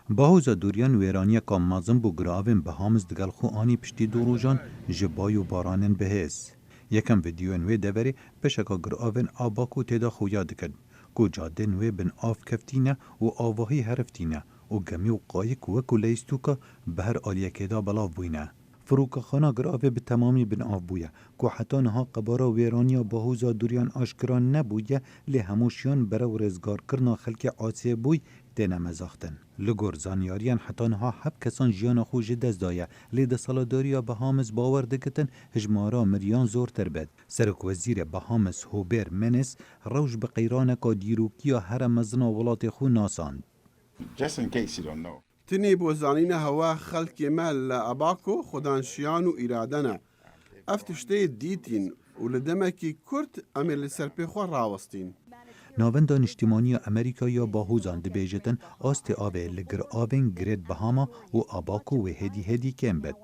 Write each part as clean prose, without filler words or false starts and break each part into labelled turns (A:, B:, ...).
A: باهوزا دوریان ویرانی کام مازن بو گراوین بهامز دگل خو آنی پشتی دو روژان جبای و بارانن بهز. یکم ویدیو نوی دوری پشکا گراوین آباکو تیدا خویا دکن. کو جاده نوی بن آف کفتینه و آواهی هرفتینه و گمی و قایق وکو لیستوکا بهر آلیه کدا بلاو بوینه. فروک خانه گراوه به تمامی بن آف بویه که حتی نها قبارا ویرانی باهوزا دوریان آشکران نبویه لی هموشیان برو رزگار کرنا خلک عاصی بوی تینا مزاختن. لگور زانیاریان حتی نها حب کسان جیان خوش دست دایه لی ده سالاداریا بهامز باور دکتن هجمارا مریان زور تربد. سرک وزیر بهامز هوبر منس روش بقیرانکا دیروکیا هر مزنا ولات خو ناساند.
B: Just in case you don't know.
C: تنی بوزانین هوا خلق مال اباکو خدانشیان و ایرادنا افتشته دیتین و لدمکی کرد امل سرپخوا راوستین
A: ناوند اجتماعی امریکا یا باهوزان دبیجتن آست آوه لگر آوین گرید بهاما و آباکو و هدی کم بد.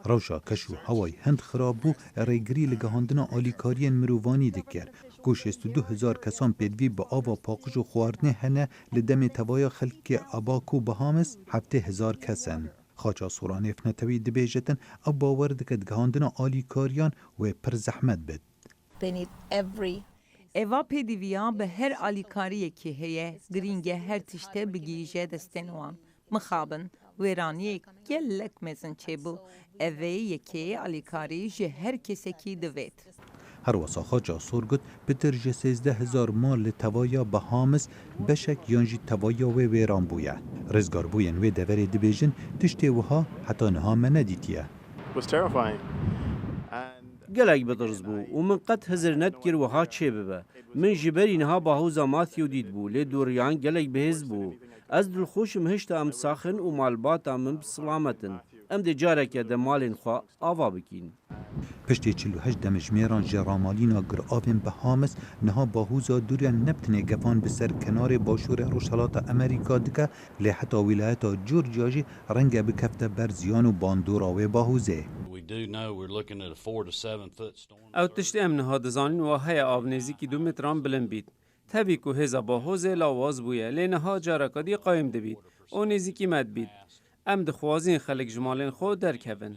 A: روشا کشو هوای هند خرابو ریگری لگهاندنا آلیکارین مروانی دکر. گوش 62,000 کسان پیدوی با آوا پاقش و خواردنه هنه لدم توایا خلک آباکو بهامس 7,000 کسن. خاچا سوران افنتوی دبیجتن او باور دکد گهاندنا آلیکاریان و پر زحمت بد.
D: Eva pediviyan به هر آلیکاری که هیه گرینگه هر تشته بگیجه دستنوان مخابن ویرانی گلک مزن چه بو اوه یکی آلیکاری جه هر کسی کی دوید.
A: هر واسا خاچا سورگت بتر جه 13,000 مال لتوایا بهامس بشک یانجی توایا و ویران بویه. رزگار بوین و دوری دبیجن تشته وها حتی نها من ندیتیه.
E: گلک بدرز بو و من قد هزر ندکر وها چه ببه من جبری نها باهوزا ماتیو دید بو لی دوریان گلک بهز بو از دل خوشم هشتا ام ساخن و مالباتا من بسلامتن ام دی جارکه ده مالین خواه آوا بکین
A: پشتی 48 دمجمیران جرامالینا گر آوین بهامس نها باهوزا دوریان نبتنه گفان بسر کنار باشور روشالات امریکا دکه لی حتی ولایتا جورجیاجی رنگ بکفته بر زیان و باندورا و باهوزه.
F: او تشتی ام نها دزانین و های آب نزیکی 2 متران بلند بید. تبی که هزا باهوزه لاواز بویه لی نها جارکادی قایم دبید. او نزیکی مد بید. ام دخوازین خلق جمالین خود درکبن.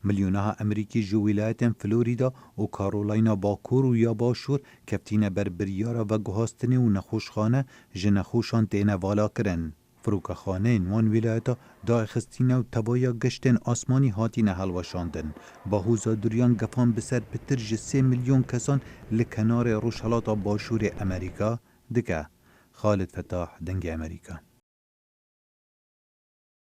A: ملیونها امریکی جو ولایتن فلوریدا و کارولاینا باکور و یا باشور کفتین بر بریارا و گهاستنه و نخوشخانه جنخوشان تینه والا کرن. فروک خانه نوان ولایتا دا اخستینه و تبایا گشتن آسمانی هاتینه حلوشاندن. باهوزا دوریان گفان بسر بترج 3 میلیون کسان لکنار روشالات باشور امریکا دکه. خالد فتاح دنگ امریکا.